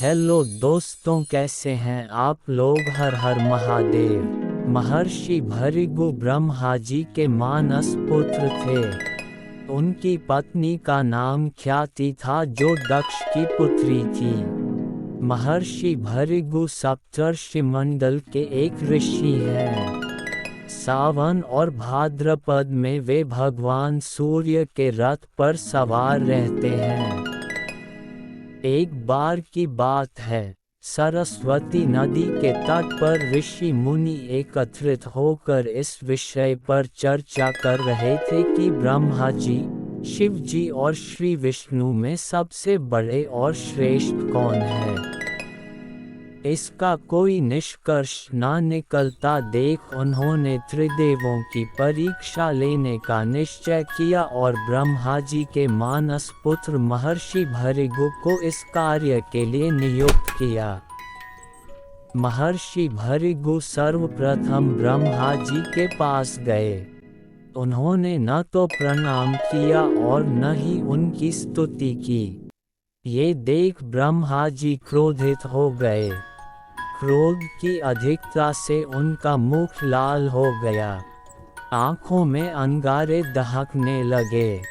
Hello दोस्तों, कैसे हैं आप लोग। हर हर महादेव। महर्षि भृगु ब्रह्मा जी के मानस पुत्र थे। उनकी पत्नी का नाम ख्याति था, जो दक्ष की पुत्री थी। महर्षि भृगु सप्तर्षि मंडल के एक ऋषि हैं। सावन और भाद्रपद में वे भगवान सूर्य के रथ पर सवार रहते हैं। एक बार की बात है, सरस्वती नदी के तट पर ऋषि मुनि एकत्रित होकर इस विषय पर चर्चा कर रहे थे कि ब्रह्मा जी, शिव जी और श्री विष्णु में सबसे बड़े और श्रेष्ठ कौन है। इसका कोई निष्कर्ष न निकलता देख उन्होंने त्रिदेवों की परीक्षा लेने का निश्चय किया और ब्रह्मा जी के मानस पुत्र महर्षि भृगु को इस कार्य के लिए नियुक्त किया। महर्षि भृगु सर्वप्रथम ब्रह्मा जी के पास गए। उन्होंने न तो प्रणाम किया और न ही उनकी स्तुति की। ये देख ब्रह्मा जी क्रोधित हो गए। क्रोध की अधिकता से उनका मुख लाल हो गया, आंखों में अंगारे दहकने लगे।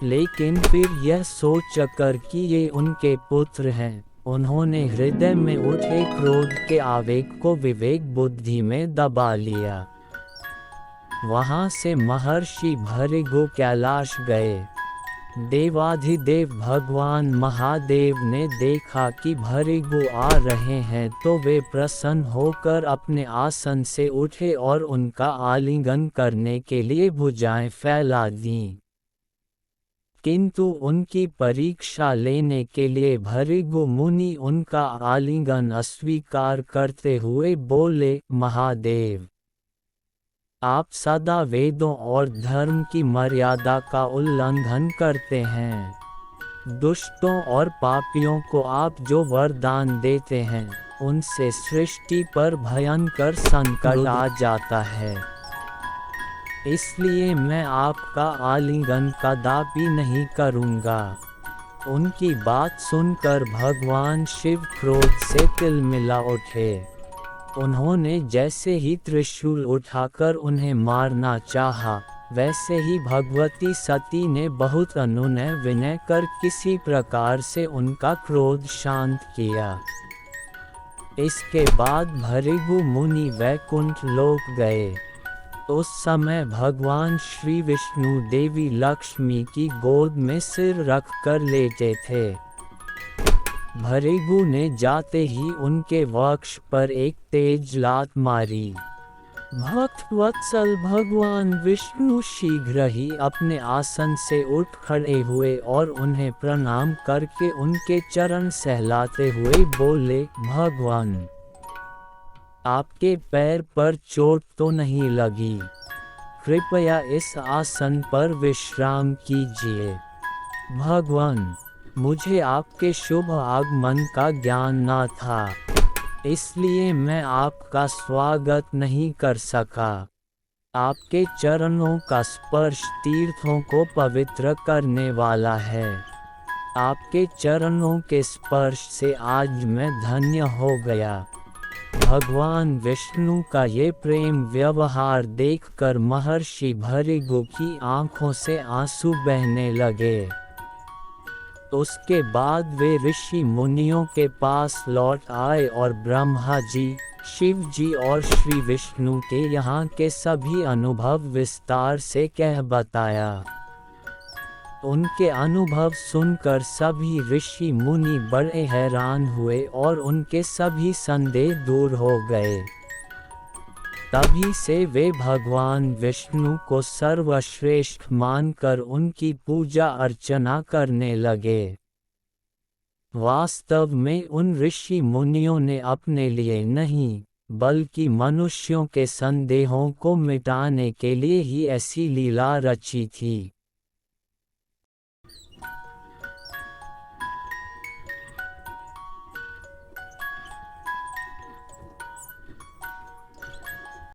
लेकिन फिर यह सोचकर कि ये उनके पुत्र हैं, उन्होंने हृदय में उठे क्रोध के आवेग को विवेक बुद्धि में दबा लिया। वहां से महर्षि भृगु कैलाश गए। देवाधिदेव भगवान महादेव ने देखा कि भृगु आ रहे हैं तो वे प्रसन्न होकर अपने आसन से उठे और उनका आलिंगन करने के लिए भुजाएं फैला दीं। किंतु उनकी परीक्षा लेने के लिए भृगु मुनि उनका आलिंगन अस्वीकार करते हुए बोले, महादेव, आप सदा वेदों और धर्म की मर्यादा का उल्लंघन करते हैं। दुष्टों और पापियों को आप जो वरदान देते हैं, उनसे सृष्टि पर भयंकर संकट आ जाता है। इसलिए मैं आपका आलिंगन कदापि नहीं करूँगा। उनकी बात सुनकर भगवान शिव क्रोध से तिलमिला उठे। उन्होंने जैसे ही त्रिशूल उठाकर उन्हें मारना चाहा, वैसे ही भगवती सती ने बहुत अनुनय विनय कर किसी प्रकार से उनका क्रोध शांत किया। इसके बाद भृगु मुनि वैकुंठ लोक गए। उस समय भगवान श्री विष्णु देवी लक्ष्मी की गोद में सिर रखकर लेटे थे। भृगु ने जाते ही उनके वक्ष पर एक तेज लात मारी। भक्तवत्सल भगवान विष्णु शीघ्र ही अपने आसन से उठ खड़े हुए और उन्हें प्रणाम करके उनके चरण सहलाते हुए बोले, भगवान, आपके पैर पर चोट तो नहीं लगी? कृपया इस आसन पर विश्राम कीजिए। भगवान, मुझे आपके शुभ आगमन का ज्ञान न था, इसलिए मैं आपका स्वागत नहीं कर सका। आपके चरणों का स्पर्श तीर्थों को पवित्र करने वाला है। आपके चरणों के स्पर्श से आज मैं धन्य हो गया। भगवान विष्णु का ये प्रेम व्यवहार देखकर महर्षि भृगु की आंखों से आंसू बहने लगे। उसके बाद वे ऋषि मुनियों के पास लौट आए और ब्रह्मा जी, शिव जी और श्री विष्णु के यहाँ के सभी अनुभव विस्तार से कह बताया। उनके अनुभव सुनकर सभी ऋषि मुनि बड़े हैरान हुए और उनके सभी संदेह दूर हो गए। तभी से वे भगवान विष्णु को सर्वश्रेष्ठ मानकर उनकी पूजा अर्चना करने लगे। वास्तव में उन ऋषि मुनियों ने अपने लिए नहीं, बल्कि मनुष्यों के संदेहों को मिटाने के लिए ही ऐसी लीला रची थी।